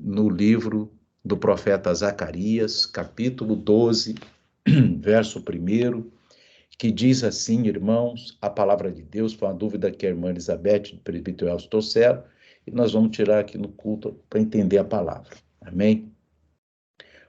no livro do profeta Zacarias, capítulo 12, verso 1, que diz assim, irmãos, a palavra de Deus, foi uma dúvida que a irmã Elizabeth, do presbítero Elcio trouxeram, e nós vamos tirar aqui no culto para entender a palavra. Amém?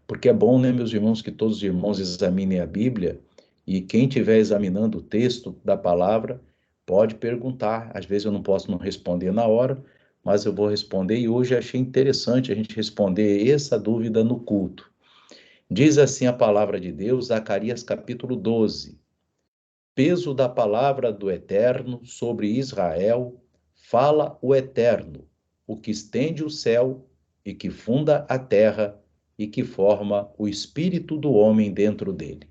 Porque é bom, né, meus irmãos, que todos os irmãos examinem a Bíblia, e quem estiver examinando o texto da palavra, pode perguntar. Às vezes eu não posso não responder na hora, mas eu vou responder, e hoje achei interessante a gente responder essa dúvida no culto. Diz assim a palavra de Deus, Zacarias capítulo 12. Peso da palavra do Eterno sobre Israel, fala o Eterno, o que estende o céu e que funda a terra e que forma o espírito do homem dentro dele.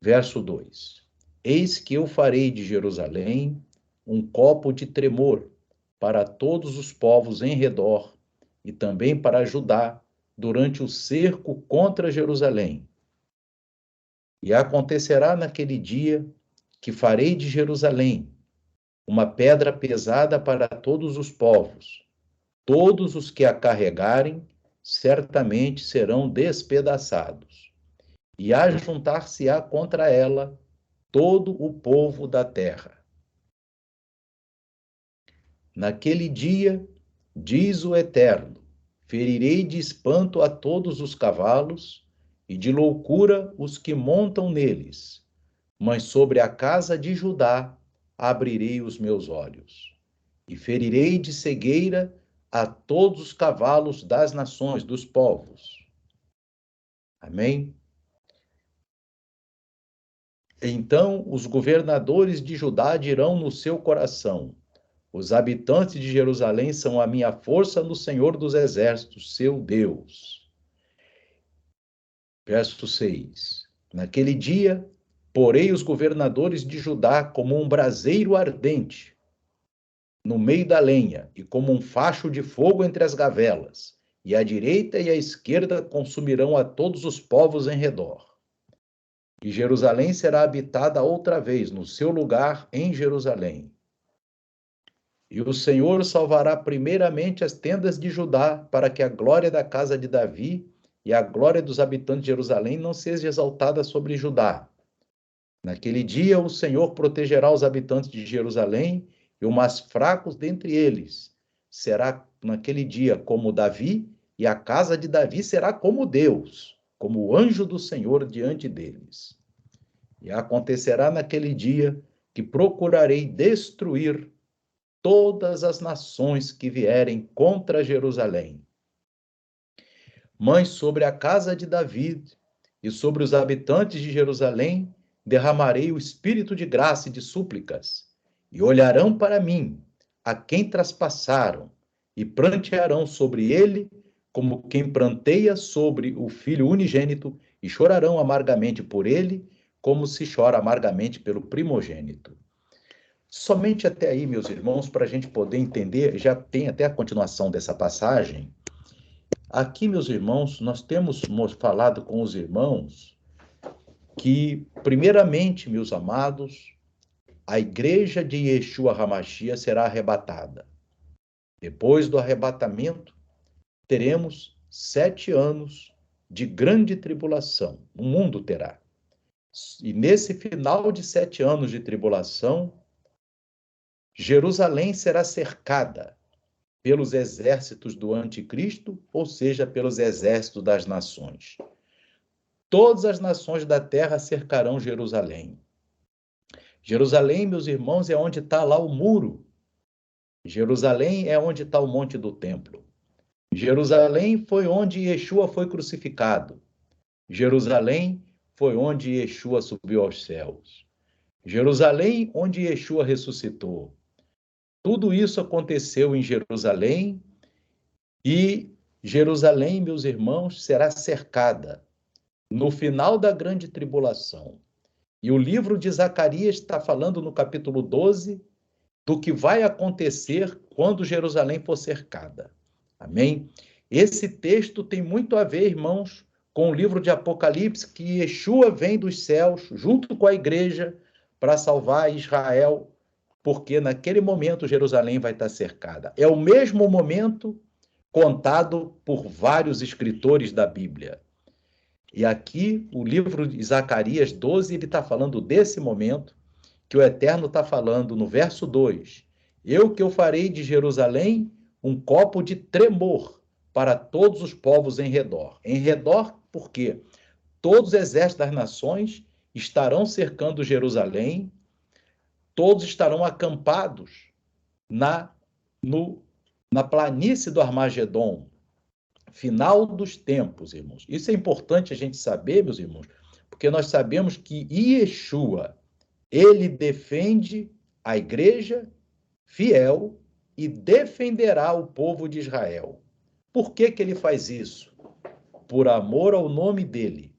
Verso 2. Eis que eu farei de Jerusalém um copo de tremor para todos os povos em redor e também para Judá durante o cerco contra Jerusalém. E acontecerá naquele dia que farei de Jerusalém uma pedra pesada para todos os povos. Todos os que a carregarem certamente serão despedaçados. E ajuntar-se-á contra ela todo o povo da terra. Naquele dia, diz o Eterno, ferirei de espanto a todos os cavalos e de loucura os que montam neles, mas sobre a casa de Judá abrirei os meus olhos, e ferirei de cegueira a todos os cavalos das nações, dos povos. Amém? Então os governadores de Judá dirão no seu coração: os habitantes de Jerusalém são a minha força no Senhor dos Exércitos, seu Deus. Verso 6. Naquele dia, porei os governadores de Judá como um braseiro ardente no meio da lenha, e como um facho de fogo entre as gavelas, e a direita e a esquerda consumirão a todos os povos em redor. E Jerusalém será habitada outra vez, no seu lugar em Jerusalém. E o Senhor salvará primeiramente as tendas de Judá, para que a glória da casa de Davi e a glória dos habitantes de Jerusalém não seja exaltada sobre Judá. Naquele dia o Senhor protegerá os habitantes de Jerusalém e o mais fraco dentre eles será naquele dia como Davi, e a casa de Davi será como Deus, como o anjo do Senhor diante deles. E acontecerá naquele dia que procurarei destruir todas as nações que vierem contra Jerusalém. Mas sobre a casa de Davi e sobre os habitantes de Jerusalém derramarei o espírito de graça e de súplicas, e olharão para mim, a quem traspassaram, e prantearão sobre ele, como quem pranteia sobre o filho unigênito, e chorarão amargamente por ele, como se chora amargamente pelo primogênito. Somente até aí, meus irmãos, para a gente poder entender, já tem até a continuação dessa passagem. Aqui, meus irmãos, nós temos falado com os irmãos que, primeiramente, meus amados, a igreja de Yeshua HaMashiach será arrebatada. Depois do arrebatamento, teremos 7 anos de grande tribulação. O mundo terá. E nesse final de 7 anos de tribulação, Jerusalém será cercada pelos exércitos do anticristo, ou seja, pelos exércitos das nações. Todas as nações da terra cercarão Jerusalém. Jerusalém, meus irmãos, é onde está lá o muro. Jerusalém é onde está o monte do templo. Jerusalém foi onde Yeshua foi crucificado. Jerusalém foi onde Yeshua subiu aos céus. Jerusalém, onde Yeshua ressuscitou. Tudo isso aconteceu em Jerusalém, e Jerusalém, meus irmãos, será cercada no final da grande tribulação. E o livro de Zacarias está falando no capítulo 12 do que vai acontecer quando Jerusalém for cercada. Amém? Esse texto tem muito a ver, irmãos, com o livro de Apocalipse, que Yeshua vem dos céus, junto com a igreja, para salvar Israel, porque naquele momento Jerusalém vai estar cercada. É o mesmo momento contado por vários escritores da Bíblia. E aqui, o livro de Zacarias 12, ele está falando desse momento que o Eterno está falando no verso 2. Eu farei de Jerusalém um copo de tremor para todos os povos em redor. Em redor, por quê? Todos os exércitos das nações estarão cercando Jerusalém, todos estarão acampados na planície do Armagedon, final dos tempos, irmãos. Isso é importante a gente saber, meus irmãos, porque nós sabemos que Yeshua, ele defende a igreja fiel e defenderá o povo de Israel. Por que ele faz isso? Por amor ao nome dele.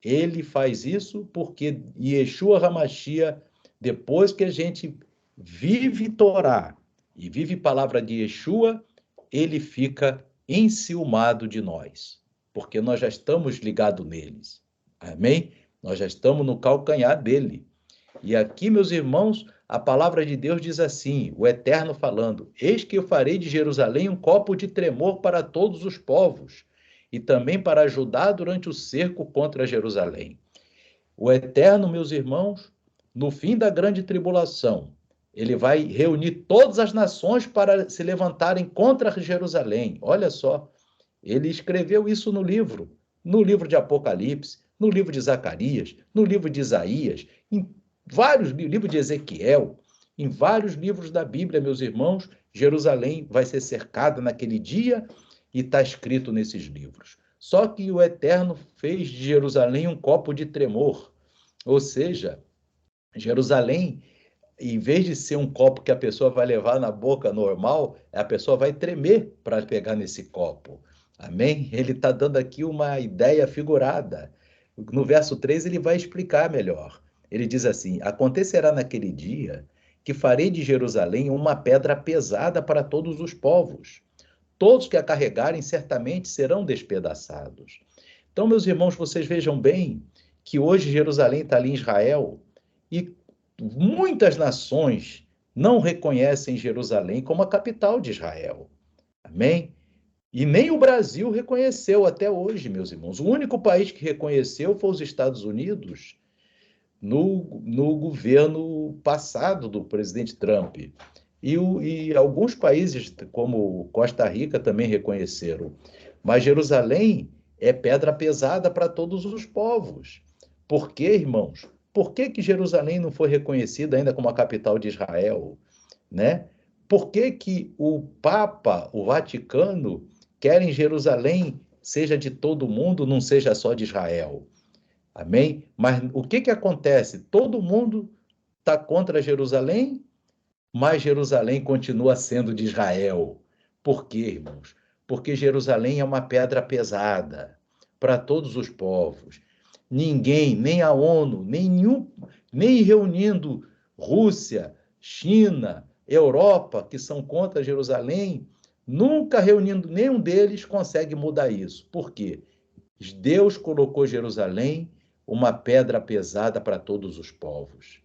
Ele faz isso porque Yeshua HaMashiach, depois que a gente vive Torá e vive palavra de Yeshua, ele fica enciumado de nós, porque nós já estamos ligados neles. Amém? Nós já estamos no calcanhar dele. E aqui, meus irmãos, a palavra de Deus diz assim, o Eterno falando, eis que eu farei de Jerusalém um copo de tremor para todos os povos, e também para ajudar durante o cerco contra Jerusalém. O Eterno, meus irmãos, no fim da grande tribulação, ele vai reunir todas as nações para se levantarem contra Jerusalém. Olha só, ele escreveu isso no livro de Apocalipse, no livro de Zacarias, no livro de Isaías, em vários livros de Ezequiel, em vários livros da Bíblia, meus irmãos, Jerusalém vai ser cercada naquele dia e está escrito nesses livros. Só que o Eterno fez de Jerusalém um copo de tremor, ou seja, Jerusalém, em vez de ser um copo que a pessoa vai levar na boca normal, a pessoa vai tremer para pegar nesse copo. Amém? Ele está dando aqui uma ideia figurada. No verso 3 ele vai explicar melhor. Ele diz assim, acontecerá naquele dia que farei de Jerusalém uma pedra pesada para todos os povos. Todos que a carregarem certamente serão despedaçados. Então, meus irmãos, vocês vejam bem que hoje Jerusalém está ali em Israel e muitas nações não reconhecem Jerusalém como a capital de Israel. Amém? E nem o Brasil reconheceu até hoje, meus irmãos. O único país que reconheceu foi os Estados Unidos no governo passado do presidente Trump. E alguns países, como Costa Rica, também reconheceram. Mas Jerusalém é pedra pesada para todos os povos. Por quê, irmãos? Por que Jerusalém não foi reconhecida ainda como a capital de Israel? Né? Por que o Papa, o Vaticano, querem Jerusalém seja de todo mundo, não seja só de Israel? Amém? Mas o que acontece? Todo mundo está contra Jerusalém, mas Jerusalém continua sendo de Israel. Por quê, irmãos? Porque Jerusalém é uma pedra pesada para todos os povos. Ninguém, nem a ONU, nem reunindo Rússia, China, Europa, que são contra Jerusalém, nunca reunindo nenhum deles consegue mudar isso. Por quê? Deus colocou Jerusalém uma pedra pesada para todos os povos.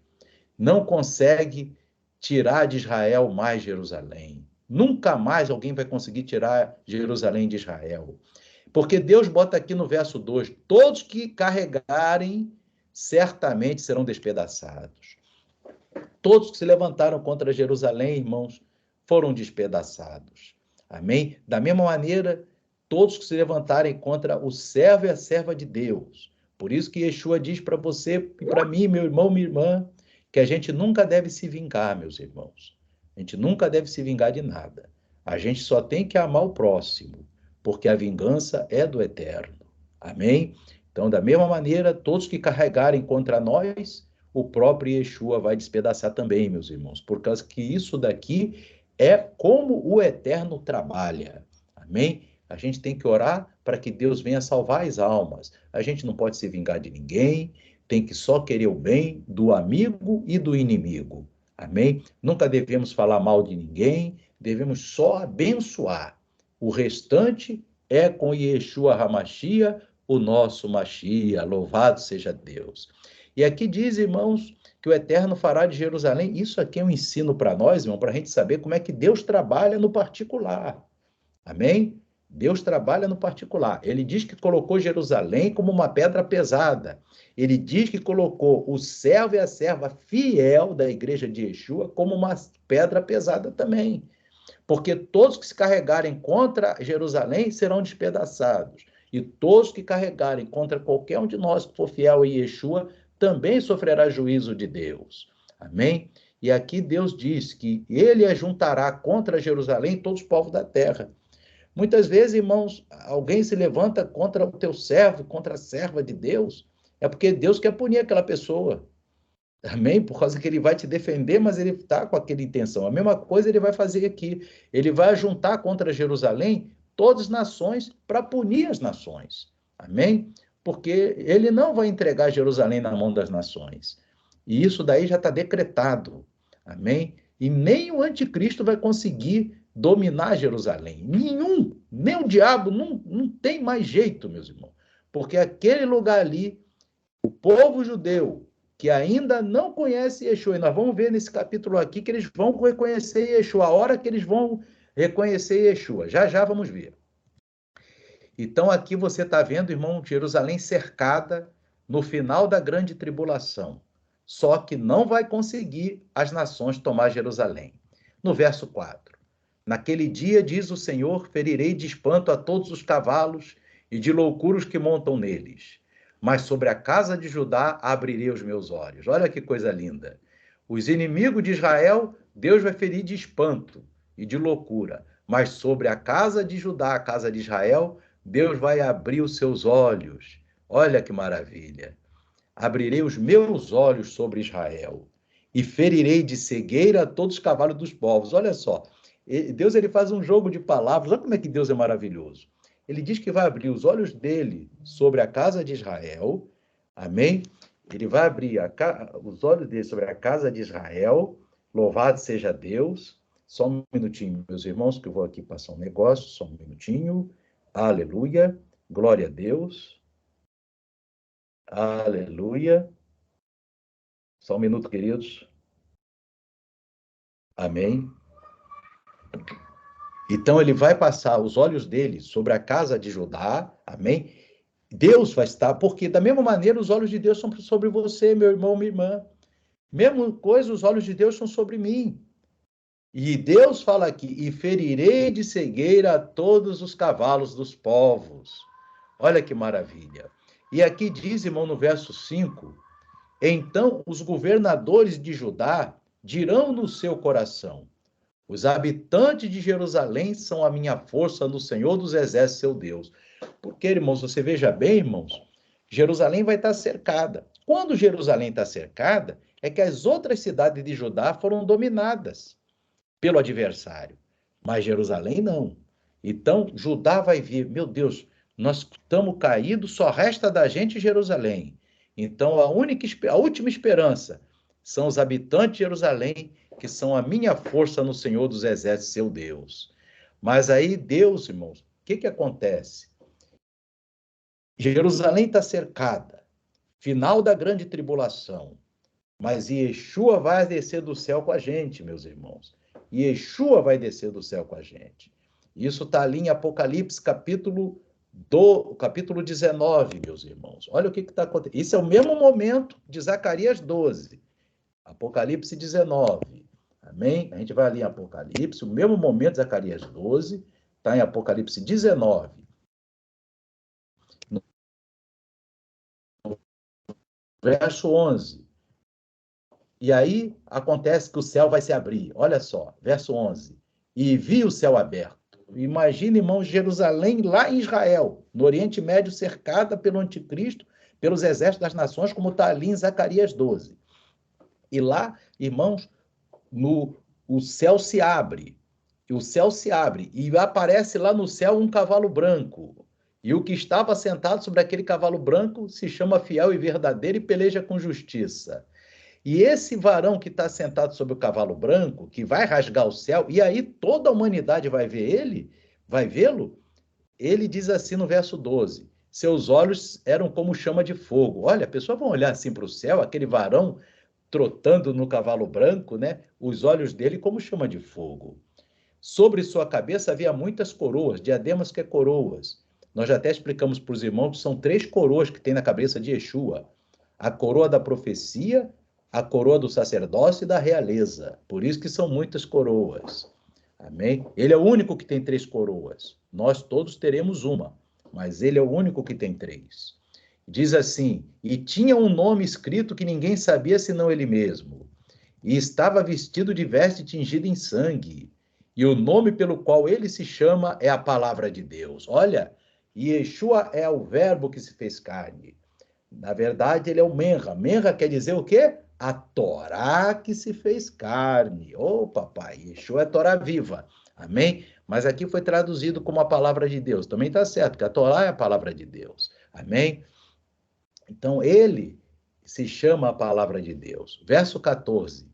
Não consegue tirar de Israel mais Jerusalém. Nunca mais alguém vai conseguir tirar Jerusalém de Israel. Porque Deus bota aqui no verso 2, todos que carregarem certamente serão despedaçados. Todos que se levantaram contra Jerusalém, irmãos, foram despedaçados. Amém? Da mesma maneira, todos que se levantarem contra o servo e a serva de Deus. Por isso que Yeshua diz para você e para mim, meu irmão, minha irmã, que a gente nunca deve se vingar, meus irmãos. A gente nunca deve se vingar de nada. A gente só tem que amar o próximo, porque a vingança é do Eterno. Amém? Então, da mesma maneira, todos que carregarem contra nós, o próprio Yeshua vai despedaçar também, meus irmãos, por causa que isso daqui é como o Eterno trabalha. Amém? A gente tem que orar para que Deus venha salvar as almas. A gente não pode se vingar de ninguém, tem que só querer o bem do amigo e do inimigo. Amém? Nunca devemos falar mal de ninguém, devemos só abençoar. O restante é com Yeshua HaMashiach, o nosso Mashiach. Louvado seja Deus. E aqui diz, irmãos, que o Eterno fará de Jerusalém. Isso aqui é um ensino para nós, irmão, para a gente saber como é que Deus trabalha no particular. Amém? Deus trabalha no particular. Ele diz que colocou Jerusalém como uma pedra pesada. Ele diz que colocou o servo e a serva fiel da igreja de Yeshua como uma pedra pesada também. Porque todos que se carregarem contra Jerusalém serão despedaçados. E todos que carregarem contra qualquer um de nós que for fiel a Yeshua também sofrerá juízo de Deus. Amém? E aqui Deus diz que ele ajuntará contra Jerusalém todos os povos da terra. Muitas vezes, irmãos, alguém se levanta contra o teu servo, contra a serva de Deus, é porque Deus quer punir aquela pessoa. Amém? Por causa que ele vai te defender, mas ele está com aquela intenção. A mesma coisa ele vai fazer aqui. Ele vai juntar contra Jerusalém todas as nações para punir as nações. Amém? Porque ele não vai entregar Jerusalém na mão das nações. E isso daí já está decretado. Amém? E nem o anticristo vai conseguir dominar Jerusalém. Nenhum, nem o diabo, não tem mais jeito, meus irmãos. Porque aquele lugar ali, o povo judeu, que ainda não conhece Yeshua, e nós vamos ver nesse capítulo aqui que eles vão reconhecer Yeshua, a hora que eles vão reconhecer Yeshua. Já já vamos ver. Então aqui você está vendo, irmão, Jerusalém cercada no final da grande tribulação. Só que não vai conseguir as nações tomar Jerusalém. No verso 4. Naquele dia, diz o Senhor, ferirei de espanto a todos os cavalos e de loucura os que montam neles. Mas sobre a casa de Judá abrirei os meus olhos. Olha que coisa linda. Os inimigos de Israel, Deus vai ferir de espanto e de loucura. Mas sobre a casa de Judá, a casa de Israel, Deus vai abrir os seus olhos. Olha que maravilha. Abrirei os meus olhos sobre Israel e ferirei de cegueira todos os cavalos dos povos. Olha só. Deus ele faz um jogo de palavras. Olha como é que Deus é maravilhoso. Ele diz que vai abrir os olhos dele sobre a casa de Israel. Amém? Ele vai abrir os olhos dele sobre a casa de Israel. Louvado seja Deus. Só um minutinho, meus irmãos, que eu vou aqui passar um negócio. Só um minutinho. Aleluia. Glória a Deus. Aleluia. Só um minuto, queridos. Amém. Então ele vai passar os olhos dele sobre a casa de Judá, amém? Deus vai estar, porque da mesma maneira os olhos de Deus são sobre você, meu irmão, minha irmã. Mesma coisa, os olhos de Deus são sobre mim. E Deus fala aqui, e ferirei de cegueira a todos os cavalos dos povos. Olha que maravilha. E aqui diz, irmão, no verso 5, então os governadores de Judá dirão no seu coração, os habitantes de Jerusalém são a minha força no Senhor dos Exércitos, seu Deus. Porque, irmãos, você veja bem, irmãos, Jerusalém vai estar cercada. Quando Jerusalém está cercada, é que as outras cidades de Judá foram dominadas pelo adversário. Mas Jerusalém não. Então, Judá vai vir, meu Deus, nós estamos caídos, só resta da gente Jerusalém. Então, a última esperança são os habitantes de Jerusalém, que são a minha força no Senhor dos Exércitos, seu Deus. Mas aí Deus, irmãos, o que acontece? Jerusalém está cercada, final da grande tribulação, mas Yeshua vai descer do céu com a gente, meus irmãos. Yeshua vai descer do céu com a gente. Isso está ali em Apocalipse, capítulo 19, meus irmãos. Olha o que está acontecendo. Isso é o mesmo momento de Zacarias 12. Apocalipse 19. Amém? A gente vai ali em Apocalipse, o mesmo momento de Zacarias 12, está em Apocalipse 19. No verso 11. E aí acontece que o céu vai se abrir. Olha só, verso 11. E vi o céu aberto. Imagina, irmãos, Jerusalém lá em Israel, no Oriente Médio, cercada pelo anticristo, pelos exércitos das nações, como está ali em Zacarias 12. E lá, irmãos, o céu se abre. O céu se abre e aparece lá no céu um cavalo branco. E o que estava sentado sobre aquele cavalo branco se chama Fiel e Verdadeiro e peleja com justiça. E esse varão que está sentado sobre o cavalo branco, que vai rasgar o céu, e aí toda a humanidade vai ver ele, vai vê-lo, ele diz assim no verso 12, seus olhos eram como chama de fogo. Olha, a pessoa vai olhar assim para o céu, aquele varão trotando no cavalo branco, né? Os olhos dele como chama de fogo. Sobre sua cabeça havia muitas coroas, diademas que é coroas. Nós já até explicamos para os irmãos que são 3 coroas que tem na cabeça de Yeshua. A coroa da profecia, a coroa do sacerdócio e da realeza. Por isso que são muitas coroas. Amém? Ele é o único que tem 3 coroas. Nós todos teremos uma, mas ele é o único que tem 3. Diz assim, e tinha um nome escrito que ninguém sabia senão ele mesmo. E estava vestido de veste tingida em sangue. E o nome pelo qual ele se chama é a palavra de Deus. Olha, Yeshua é o verbo que se fez carne. Na verdade, ele é o Menra. Menra quer dizer o quê? A Torá que se fez carne. Ô, papai, Yeshua é Torá viva. Amém? Mas aqui foi traduzido como a palavra de Deus. Também está certo, que a Torá é a palavra de Deus. Amém? Então, ele se chama a palavra de Deus. Verso 14.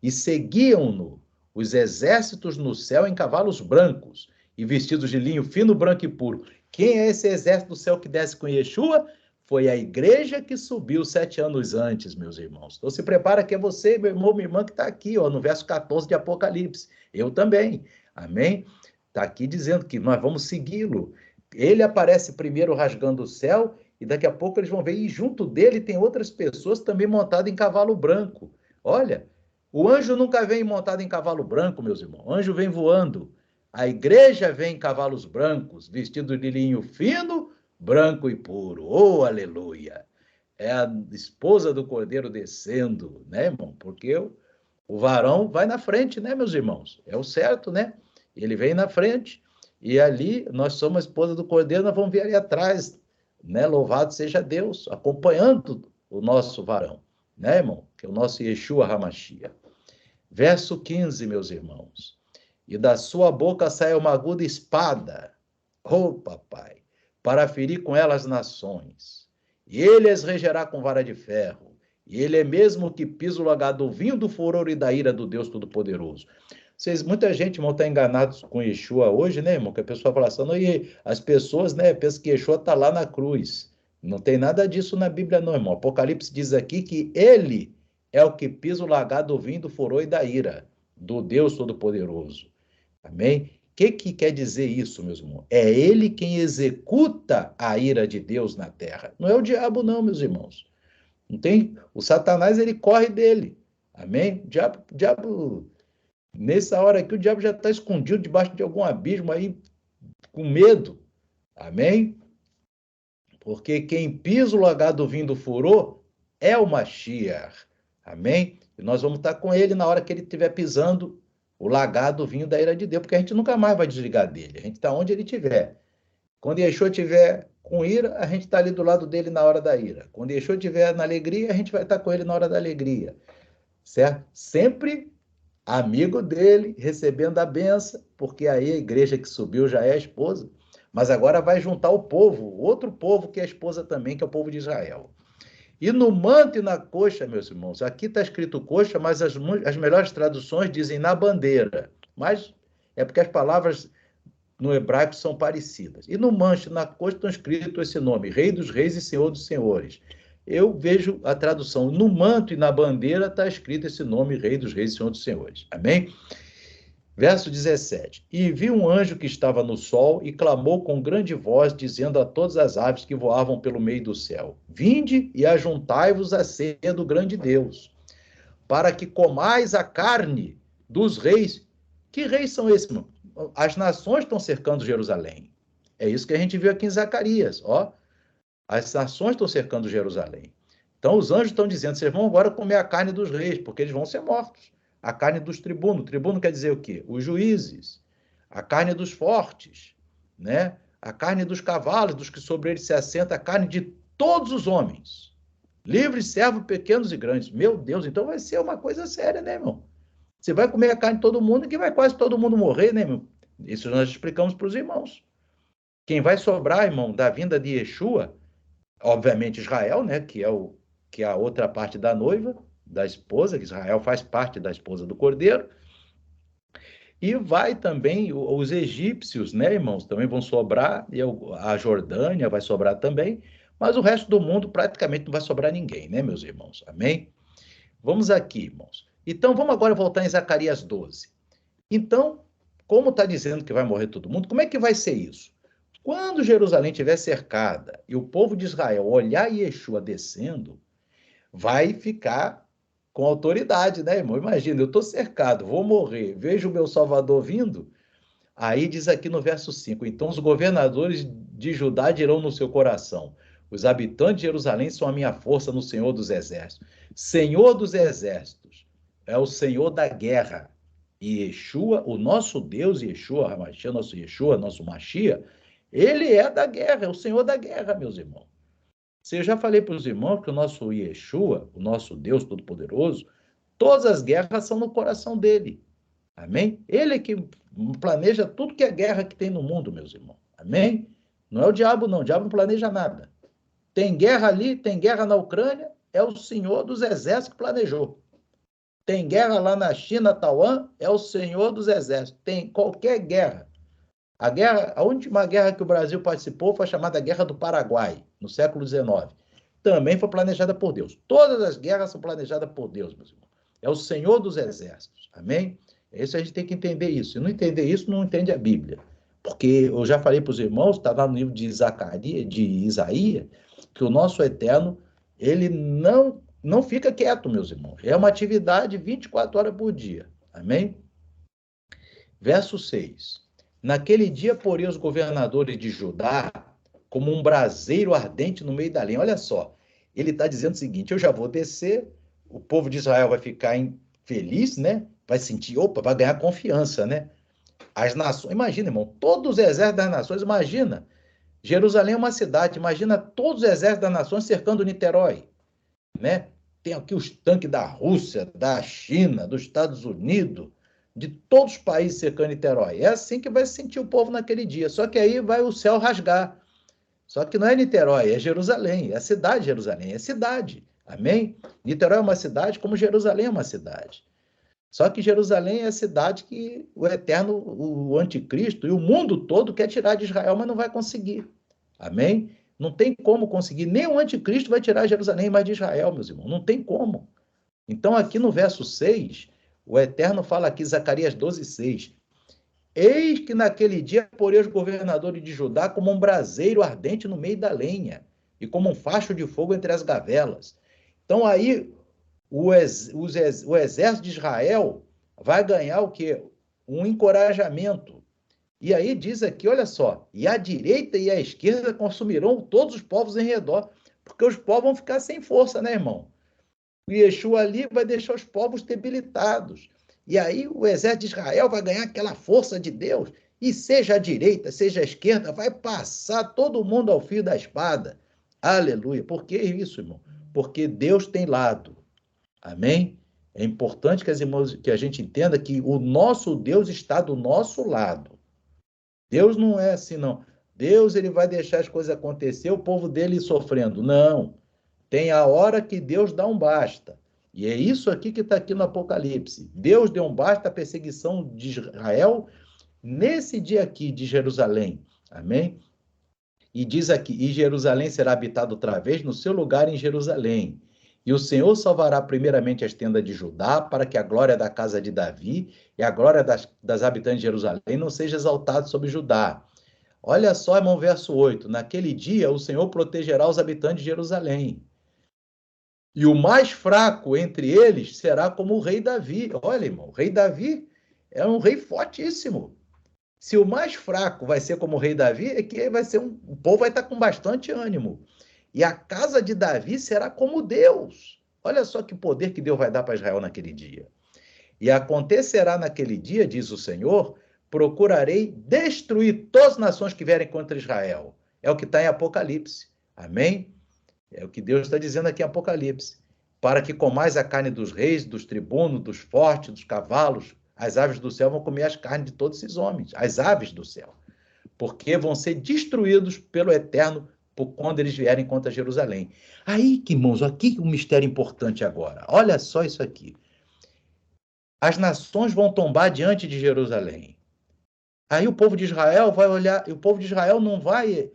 E seguiam-no os exércitos no céu em cavalos brancos e vestidos de linho fino, branco e puro. Quem é esse exército do céu que desce com Yeshua? Foi a igreja que subiu 7 anos antes, meus irmãos. Então se prepara que é você, meu irmão, minha irmã, que está aqui, ó, no verso 14 de Apocalipse. Eu também. Amém? Está aqui dizendo que nós vamos segui-lo. Ele aparece primeiro rasgando o céu e daqui a pouco eles vão ver. E junto dele tem outras pessoas também montadas em cavalo branco. Olha, o anjo nunca vem montado em cavalo branco, meus irmãos. O anjo vem voando. A igreja vem em cavalos brancos, vestido de linho fino, branco e puro. Oh, aleluia! É a esposa do Cordeiro descendo, né, irmão? Porque o varão vai na frente, né, meus irmãos? É o certo, né? Ele vem na frente e ali nós somos a esposa do Cordeiro, nós vamos vir ali atrás, né? Louvado seja Deus, acompanhando o nosso varão, né, irmão? Que é o nosso Yeshua HaMashiach. Verso 15, meus irmãos. E da sua boca sai uma aguda espada, oh, papai, para ferir com ela as nações. E ele as regerá com vara de ferro. E ele é mesmo que pisa o lagar do vinho do furor e da ira do Deus Todo-Poderoso. Muita gente, irmão, está enganado com Yeshua hoje, né, irmão? Que a pessoa fala assim, não, e as pessoas, né, pensam que Yeshua está lá na cruz. Não tem nada disso na Bíblia, não, irmão. Apocalipse diz aqui que ele é o que pisa o lagar do vinho do furor e da ira do Deus Todo-Poderoso. Amém? O que quer dizer isso, meus irmãos? É ele quem executa a ira de Deus na terra. Não é o diabo, não, meus irmãos. Não tem? O Satanás, ele corre dele. Amém? O diabo, nessa hora aqui, o diabo já está escondido debaixo de algum abismo aí, com medo. Amém? Porque quem pisa o lagar do vinho do furor é o Mashiach. Amém? E nós vamos estar com ele na hora que ele estiver pisando o lagar do vinho da ira de Deus, porque a gente nunca mais vai desligar dele. A gente está onde ele estiver. Quando Yeshua estiver com ira, a gente está ali do lado dele na hora da ira. Quando Yeshua estiver na alegria, a gente vai estar com ele na hora da alegria. Certo? Sempre amigo dele, recebendo a benção, porque aí a igreja que subiu já é a esposa. Mas agora vai juntar o povo, outro povo que é a esposa também, que é o povo de Israel. E no manto e na coxa, meus irmãos, aqui está escrito coxa, mas as melhores traduções dizem na bandeira. Mas é porque as palavras no hebraico são parecidas. E no manto e na coxa estão escrito esse nome, Rei dos Reis e Senhor dos Senhores. Eu vejo a tradução, no manto e na bandeira está escrito esse nome, Rei dos Reis e Senhor dos Senhores. Amém? Verso 17. E vi um anjo que estava no sol e clamou com grande voz, dizendo a todas as aves que voavam pelo meio do céu: Vinde e ajuntai-vos à ceia do grande Deus, para que comais a carne dos reis. Que reis são esses, irmão? As nações estão cercando Jerusalém. É isso que a gente viu aqui em Zacarias, ó. As nações estão cercando Jerusalém. Então os anjos estão dizendo: vocês vão agora comer a carne dos reis, porque eles vão ser mortos. A carne dos tribunos. Tribuno quer dizer o quê? Os juízes. A carne dos fortes, né? A carne dos cavalos, dos que sobre eles se assenta, a carne de todos os homens. Livres, servos, pequenos e grandes. Meu Deus, então vai ser uma coisa séria, né, irmão? Você vai comer a carne de todo mundo, que vai quase todo mundo morrer, né, irmão? Isso nós explicamos para os irmãos. Quem vai sobrar, irmão, da vinda de Yeshua, obviamente Israel, né, que é a outra parte da noiva, da esposa, que Israel faz parte da esposa do Cordeiro, e vai também os egípcios, né, irmãos, também vão sobrar, e a Jordânia vai sobrar também, mas o resto do mundo praticamente não vai sobrar ninguém, né, meus irmãos? Amém? Vamos aqui, irmãos. Então, vamos agora voltar em Zacarias 12. Então, como está dizendo que vai morrer todo mundo, como é que vai ser isso? Quando Jerusalém estiver cercada e o povo de Israel olhar Yeshua descendo, vai ficar com autoridade, né, irmão? Imagina, eu estou cercado, vou morrer, vejo o meu Salvador vindo. Aí diz aqui no verso 5: então os governadores de Judá dirão no seu coração: os habitantes de Jerusalém são a minha força no Senhor dos Exércitos. Senhor dos Exércitos é o Senhor da guerra. E Yeshua, o nosso Deus, Yeshua, Hamashia, nosso Yeshua, nosso Mashia, ele é da guerra, é o Senhor da guerra, meus irmãos. Se eu já falei para os irmãos que o nosso Yeshua, o nosso Deus Todo-Poderoso, todas as guerras são no coração dele. Amém? Ele é que planeja tudo que é guerra que tem no mundo, meus irmãos. Amém? Não é o diabo, não. O diabo não planeja nada. Tem guerra ali, tem guerra na Ucrânia, é o Senhor dos Exércitos que planejou. Tem guerra lá na China, Taiwan, é o Senhor dos Exércitos. Tem qualquer guerra. A última guerra que o Brasil participou foi a chamada Guerra do Paraguai, no século XIX. Também foi planejada por Deus. Todas as guerras são planejadas por Deus, meus irmãos. É o Senhor dos Exércitos. Amém? Isso a gente tem que entender isso. Se não entender isso, não entende a Bíblia. Porque eu já falei para os irmãos, está lá no livro de Isaías, que o nosso Eterno, ele não fica quieto, meus irmãos. É uma atividade 24 horas por dia. Amém? Verso 6. Naquele dia, porém, os governadores de Judá, como um braseiro ardente no meio da lenha. Olha só, ele está dizendo o seguinte: eu já vou descer, o povo de Israel vai ficar feliz, né? Vai sentir, opa, vai ganhar confiança, né? As nações, imagina, irmão, todos os exércitos das nações, imagina, Jerusalém é uma cidade, imagina todos os exércitos das nações cercando Niterói, né? Tem aqui os tanques da Rússia, da China, dos Estados Unidos, de todos os países cercando Niterói. É assim que vai se sentir o povo naquele dia. Só que aí vai o céu rasgar. Só que não é Niterói, é Jerusalém, é a cidade de Jerusalém, é cidade. Amém? Niterói é uma cidade como Jerusalém é uma cidade. Só que Jerusalém é a cidade que o Eterno, o Anticristo e o mundo todo quer tirar de Israel, mas não vai conseguir. Amém? Não tem como conseguir. Nem o Anticristo vai tirar Jerusalém mais de Israel, meus irmãos. Não tem como. Então, aqui no verso 6, o Eterno fala aqui, Zacarias 12, 6. Eis que naquele dia porei os governadores de Judá como um braseiro ardente no meio da lenha, e como um facho de fogo entre as gavelas. Então, aí, o exército de Israel vai ganhar o quê? Um encorajamento. E aí diz aqui, olha só, e a direita e a esquerda consumirão todos os povos em redor, porque os povos vão ficar sem força, né, irmão? O Yeshua ali vai deixar os povos debilitados. E aí o exército de Israel vai ganhar aquela força de Deus, e seja a direita, seja a esquerda, vai passar todo mundo ao fio da espada. Aleluia. Por que isso, irmão? Porque Deus tem lado. Amém? É importante que a gente entenda que o nosso Deus está do nosso lado. Deus não é assim, não. Deus ele vai deixar as coisas acontecer, o povo dele sofrendo. Não. Tem a hora que Deus dá um basta. E é isso aqui que está aqui no Apocalipse. Deus deu um basta à perseguição de Israel nesse dia aqui de Jerusalém. Amém? E diz aqui, e Jerusalém será habitada outra vez no seu lugar em Jerusalém. E o Senhor salvará primeiramente as tendas de Judá, para que a glória da casa de Davi e a glória das habitantes de Jerusalém não seja exaltada sobre Judá. Olha só, irmão, verso 8. Naquele dia o Senhor protegerá os habitantes de Jerusalém. E o mais fraco entre eles será como o rei Davi. Olha, irmão, o rei Davi é um rei fortíssimo. Se o mais fraco vai ser como o rei Davi, é que vai ser o povo vai estar com bastante ânimo. E a casa de Davi será como Deus. Olha só que poder que Deus vai dar para Israel naquele dia. E acontecerá naquele dia, diz o Senhor, procurarei destruir todas as nações que vierem contra Israel. É o que está em Apocalipse. Amém? É o que Deus está dizendo aqui em Apocalipse. Para que comais a carne dos reis, dos tribunos, dos fortes, dos cavalos, as aves do céu vão comer as carnes de todos esses homens, as aves do céu, porque vão ser destruídos pelo Eterno por quando eles vierem contra Jerusalém. Aí, que irmãos, aqui um mistério importante agora. Olha só isso aqui. As nações vão tombar diante de Jerusalém. Aí o povo de Israel vai olhar, e o povo de Israel não vai.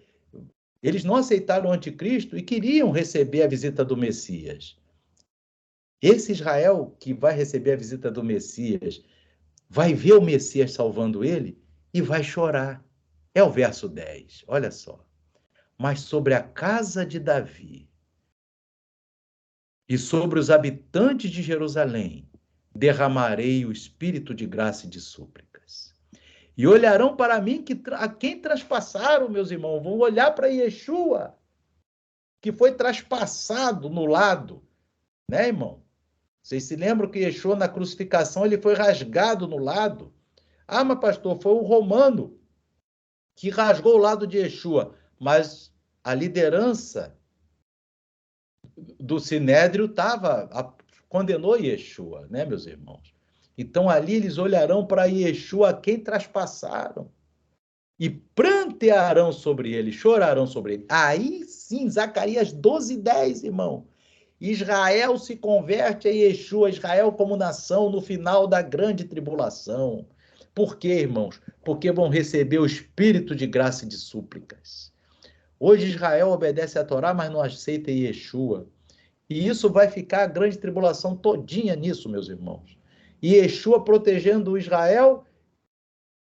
Eles não aceitaram o anticristo e queriam receber a visita do Messias. Esse Israel que vai receber a visita do Messias vai ver o Messias salvando ele e vai chorar. É o verso 10, olha só. Mas sobre a casa de Davi e sobre os habitantes de Jerusalém derramarei o espírito de graça e de súplicas. E olharão para mim a quem traspassaram, meus irmãos, vão olhar para Yeshua, que foi traspassado no lado, né, irmão? Vocês se lembram que Yeshua, na crucificação, ele foi rasgado no lado? Ah, mas pastor, foi o romano que rasgou o lado de Yeshua, mas a liderança do Sinédrio condenou Yeshua, né, meus irmãos? Então ali eles olharão para Yeshua, a quem traspassaram, e prantearão sobre ele, chorarão sobre ele. Aí sim, Zacarias 12:10, irmão. Israel se converte a Yeshua, Israel como nação, no final da grande tribulação. Por quê, irmãos? Porque vão receber o espírito de graça e de súplicas. Hoje Israel obedece à Torá, mas não aceita Yeshua. E isso vai ficar a grande tribulação todinha nisso, meus irmãos. E Yeshua protegendo Israel,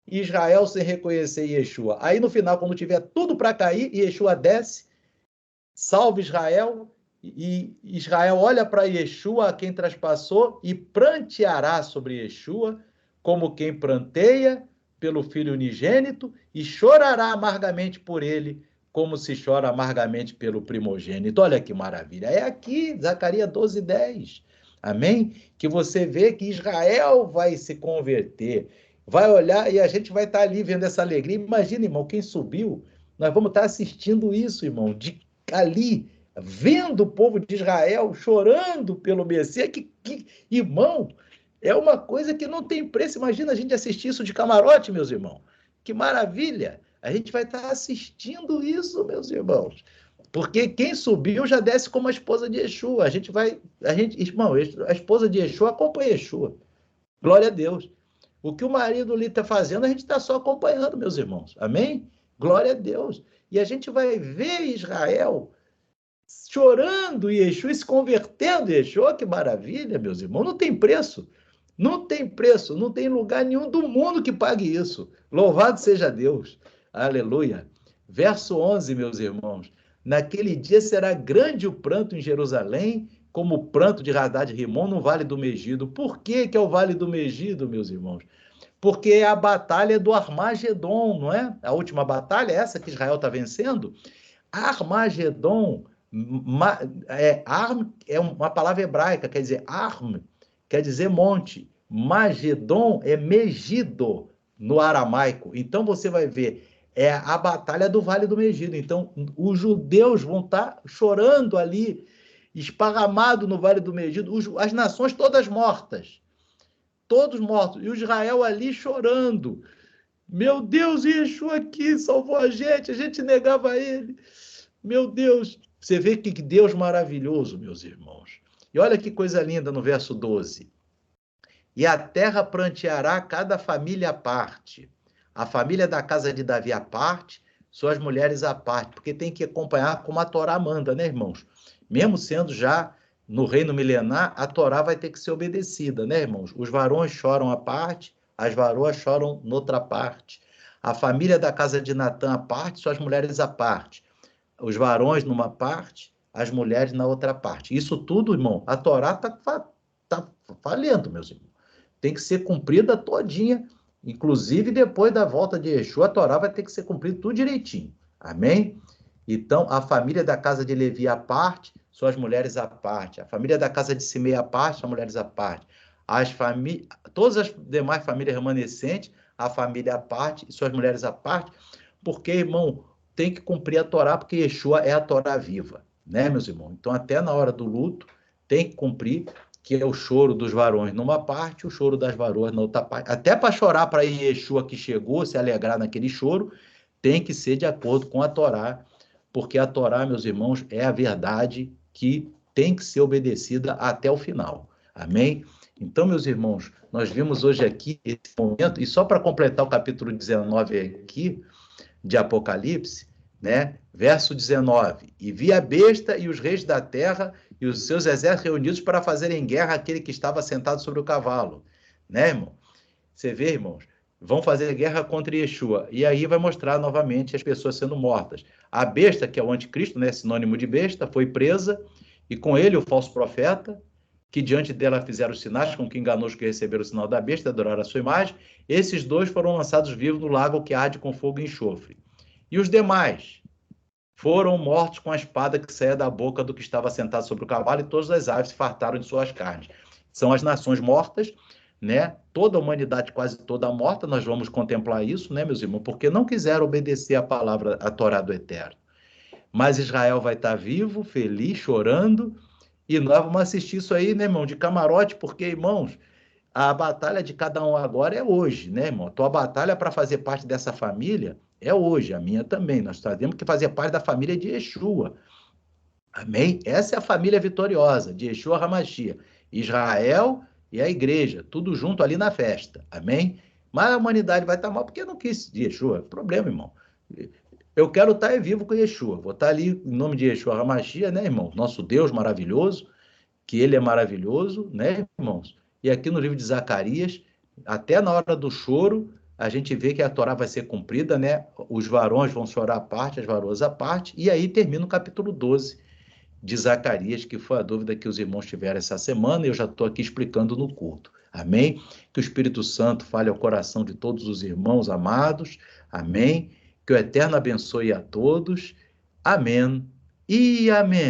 e Israel sem reconhecer Yeshua. Aí no final, quando tiver tudo para cair, Yeshua desce, salva Israel, e Israel olha para Yeshua, a quem traspassou, e pranteará sobre Yeshua, como quem pranteia pelo filho unigênito, e chorará amargamente por ele, como se chora amargamente pelo primogênito. Olha que maravilha. É aqui, Zacarias 12:10. Amém? Que você vê que Israel vai se converter, vai olhar e a gente vai estar ali vendo essa alegria. Imagina, irmão, quem subiu, nós vamos estar assistindo isso, irmão, ali, vendo o povo de Israel chorando pelo Messias. Irmão, é uma coisa que não tem preço. Imagina a gente assistir isso de camarote, meus irmãos. Que maravilha! A gente vai estar assistindo isso, meus irmãos. Porque quem subiu já desce como a esposa de Yeshua. Irmão, a esposa de Yeshua acompanha Yeshua. Glória a Deus. O que o marido ali está fazendo, a gente está só acompanhando, meus irmãos. Amém? Glória a Deus. E a gente vai ver Israel chorando Yeshua e se convertendo Yeshua. Que maravilha, meus irmãos. Não tem preço. Não tem preço. Não tem lugar nenhum do mundo que pague isso. Louvado seja Deus. Aleluia. Verso 11, meus irmãos. Naquele dia será grande o pranto em Jerusalém, como o pranto de Hadad Rimon no Vale do Megido. Por que é o Vale do Megido, meus irmãos? Porque é a batalha do Armagedon, não é? A última batalha, essa que Israel está vencendo. Armagedon é uma palavra hebraica, quer dizer arm, quer dizer monte. Magedon é Megido no aramaico. Então você vai ver, é a batalha do Vale do Megido. Então os judeus vão estar chorando ali, esparramado no Vale do Megido, as nações todas mortas. Todos mortos. E o Israel ali chorando. Meu Deus, Yeshua aqui salvou a gente negava ele. Meu Deus. Você vê que Deus maravilhoso, meus irmãos. E olha que coisa linda no verso 12. E a terra pranteará cada família à parte. A família da casa de Davi à parte, suas mulheres à parte. Porque tem que acompanhar como a Torá manda, né, irmãos? Mesmo sendo já no reino milenar, a Torá vai ter que ser obedecida, né, irmãos? Os varões choram à parte, as varoas choram noutra parte. A família da casa de Natã à parte, suas mulheres à parte. Os varões numa parte, as mulheres na outra parte. Isso tudo, irmão, a Torá tá falhando, meus irmãos. Tem que ser cumprida todinha, inclusive depois da volta de Yeshua, a Torá vai ter que ser cumprida tudo direitinho. Amém? Então, a família da casa de Levi à parte, suas mulheres à parte. A família da casa de Simei à parte, suas mulheres à parte. Todas as demais famílias remanescentes, a família à parte e suas mulheres à parte, porque, irmão, tem que cumprir a Torá, porque Yeshua é a Torá viva, né, meus irmãos? Então, até na hora do luto, tem que cumprir, que é o choro dos varões numa parte, o choro das varoas na outra parte. Até para chorar para Yeshua que chegou, se alegrar naquele choro, tem que ser de acordo com a Torá, porque a Torá, meus irmãos, é a verdade que tem que ser obedecida até o final. Amém? Então, meus irmãos, nós vimos hoje aqui esse momento, e só para completar o capítulo 19 aqui, de Apocalipse, né? Verso 19. E vi a besta e os reis da terra e os seus exércitos reunidos para fazerem guerra àquele que estava sentado sobre o cavalo. Né, irmão? Você vê, irmãos, vão fazer guerra contra Yeshua. E aí vai mostrar novamente as pessoas sendo mortas. A besta, que é o anticristo, né, sinônimo de besta, foi presa, e com ele o falso profeta, que diante dela fizeram os sinais, com que enganou os que receberam o sinal da besta, adoraram a sua imagem. Esses dois foram lançados vivos no lago que arde com fogo e enxofre. E os demais foram mortos com a espada que saía da boca do que estava sentado sobre o cavalo, e todas as aves se fartaram de suas carnes. São as nações mortas, né? Toda a humanidade, quase toda morta, nós vamos contemplar isso, né, meus irmãos? Porque não quiseram obedecer a palavra, a Torá do Eterno. Mas Israel vai estar vivo, feliz, chorando, e nós vamos assistir isso aí, né, irmão, de camarote, porque, irmãos, a batalha de cada um agora é hoje, né, irmão? A tua batalha para fazer parte dessa família é hoje, a minha também. Nós temos que fazer parte da família de Yeshua. Amém? Essa é a família vitoriosa de Yeshua HaMashiach. Israel e a igreja, tudo junto ali na festa. Amém? Mas a humanidade vai estar mal porque não quis Yeshua. Problema, irmão. Eu quero estar vivo com Yeshua. Vou estar ali em nome de Yeshua HaMashiach, né, irmão? Nosso Deus maravilhoso, que ele é maravilhoso, né, irmãos? E aqui no livro de Zacarias, até na hora do choro, a gente vê que a Torá vai ser cumprida, né? Os varões vão chorar à parte, as varoas à parte, e aí termina o capítulo 12 de Zacarias, que foi a dúvida que os irmãos tiveram essa semana, e eu já estou aqui explicando no culto. Amém? Que o Espírito Santo fale ao coração de todos os irmãos amados. Amém? Que o Eterno abençoe a todos. Amém e amém.